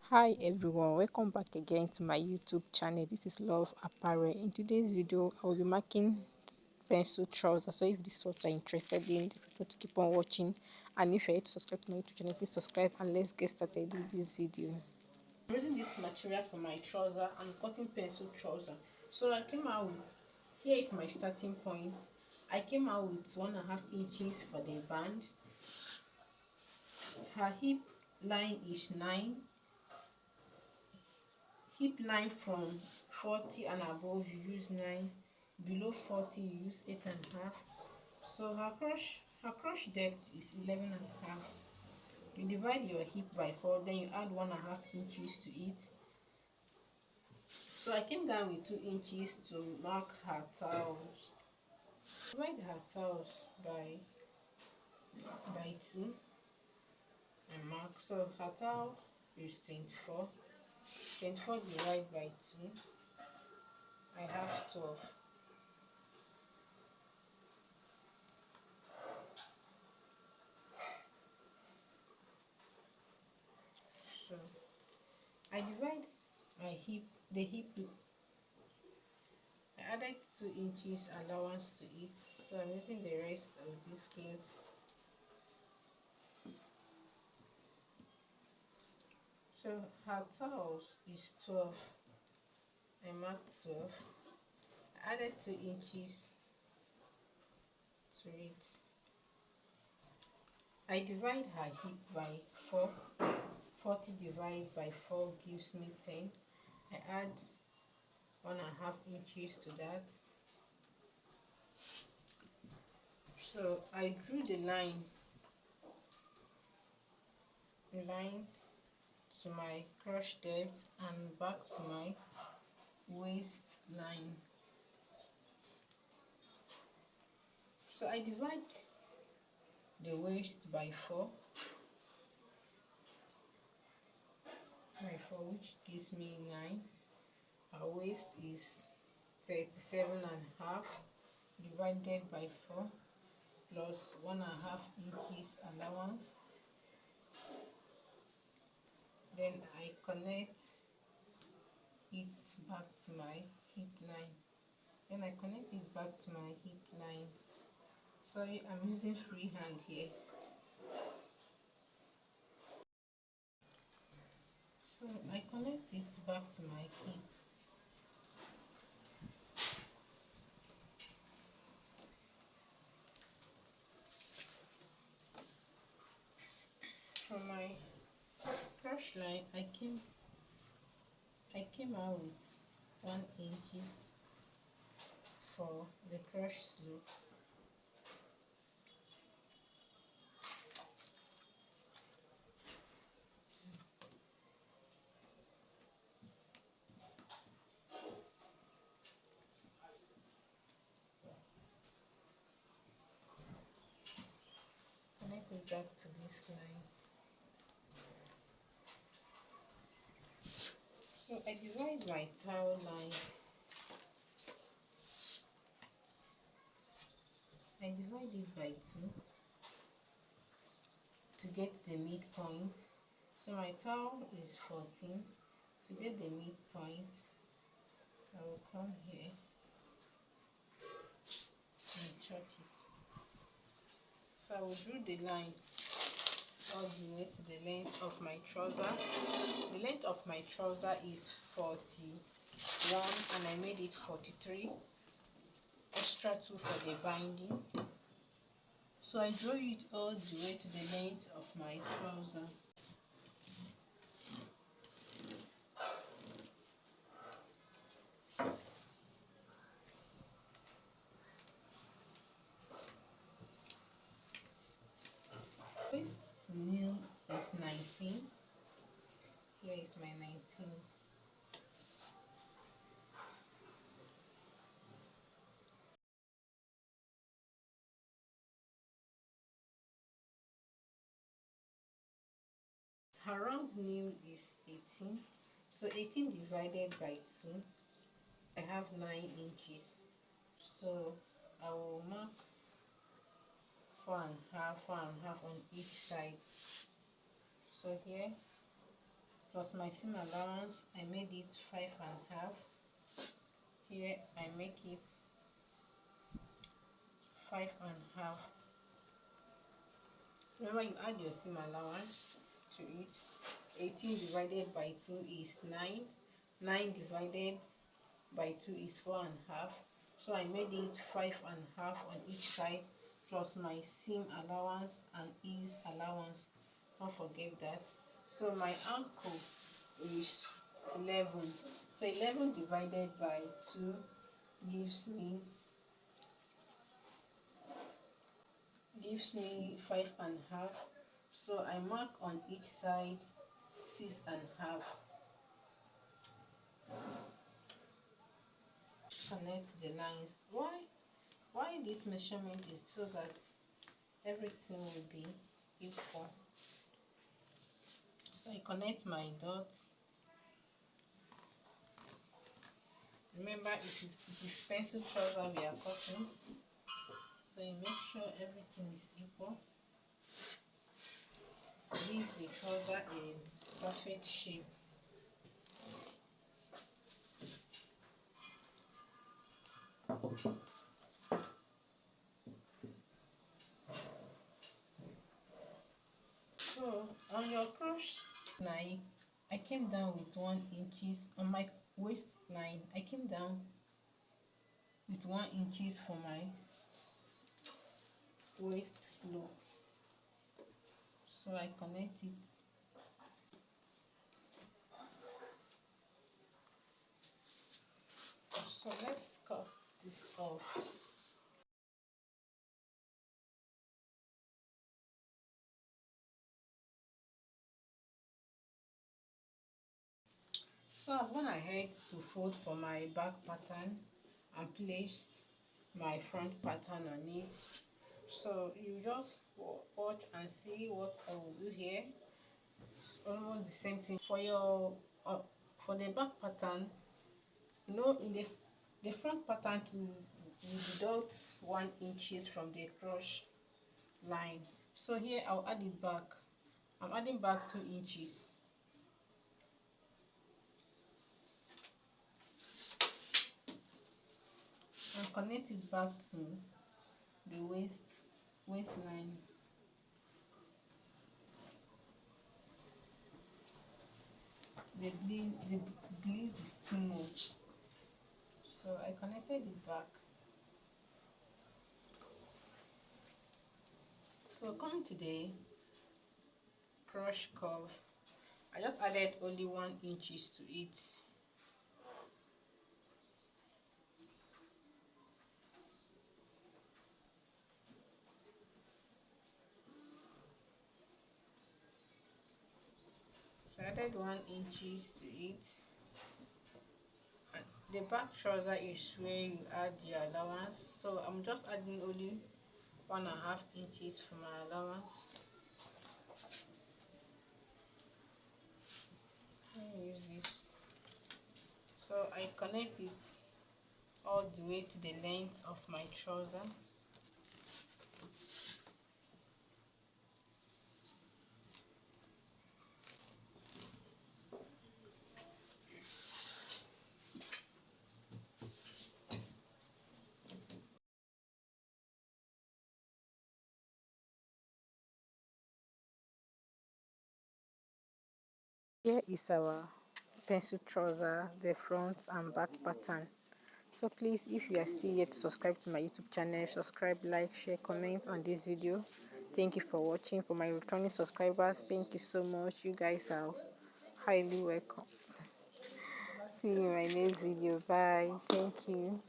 Hi everyone, welcome back again to my YouTube channel. This is Love Apparel. In today's video I will be marking pencil trousers. So if this is what you're interested in, to keep on watching, and if you're yet to subscribe to my YouTube channel, please subscribe and let's get started with this video. I'm using this material for my trouser. I'm cutting pencil trouser. So I came out with, here is my starting point. I came out with 1.5 inches for the band. Her hip line is 9. Hip line from 40 and above you use 9, below 40 you use 8.5. So her crush depth is 11.5. You divide your hip by 4, then you add 1.5 inches to it. So I came down with 2 inches to mark her towels. Divide her towels by 2 and mark. So her towel is 24. 24 divided by 2, I have 12. So I divide my hip, the hip, I added 2 inches allowance to it, so I'm using the rest of this cloth. So her towels is 12. I marked 12. I added 2 inches to it. I divide her hip by 4. 40 divided by 4 gives me 10. I add 1.5 inches to that. So I drew the line to my crush depth and back to my waistline. So I divide the waist by 4, which gives me 9. Our waist is 37.5 divided by 4 plus 1.5 inches allowance. Then I connect it back to my hip line. Sorry, I'm using free hand here. So I connect it back to my hip. From my crush line, I came out with 1 inch for the crush slope. Connect it back to this line. So I divide my towel line. I divide it by 2 to get the midpoint. So my towel is 14. To get the midpoint, I will come here and chop it. So I will draw the line all the way to the length of my trouser. The length of my trouser is 41 and I made it 43. Extra 2 for the binding. So I draw it all the way to the length of my trouser. Waist to nail is 19. Here is my 19. Her round nail is 18. So 18 divided by 2, I have 9 inches. So I will mark 4.5 on each side. So here plus my seam allowance. I made it 5.5. Here I make it 5.5. Remember, you add your seam allowance to it. 18 divided by 2 is 9. 9 divided by 2 is 4.5. So I made it 5.5 on each side, plus my seam allowance and ease allowance. Don't forget that. So my ankle is 11. So 11 divided by 2 gives me 5.5. So I mark on each side 6.5. Connect the lines. Why this measurement is so that everything will be equal. So I connect my dot. Remember, it is pencil trouser we are cutting, so you make sure everything is equal to give the trouser a perfect shape. So on your cross line, I came down with 1 inches on my waistline. I came down with 1 inches for my waist slope. So I connect it. So let's cut this off. So I've gone ahead to fold for my back pattern and placed my front pattern on it. So you just watch and see what I will do here. It's almost the same thing for your for the back pattern. You know, in the front pattern to you deduct 1 inches from the cross line. So here I'll add it back. I'm adding back 2 inches. And connect it back to the waistline. The bleed is too much, so I connected it back. So coming to the crush curve, I just added only 1 inches to it. So I added 1 inches to it. And the back trouser is where you add your allowance. So I'm just adding only 1.5 inches for my allowance. Let me use this. So I connect it all the way to the length of my trouser. Here is our pencil trouser, the front and back pattern. So please, if you are still yet to subscribe to my YouTube channel, subscribe, like, share, comment on this video. Thank you for watching. For my returning subscribers, thank you so much. You guys are highly welcome. See you in my next video. Bye. Thank you.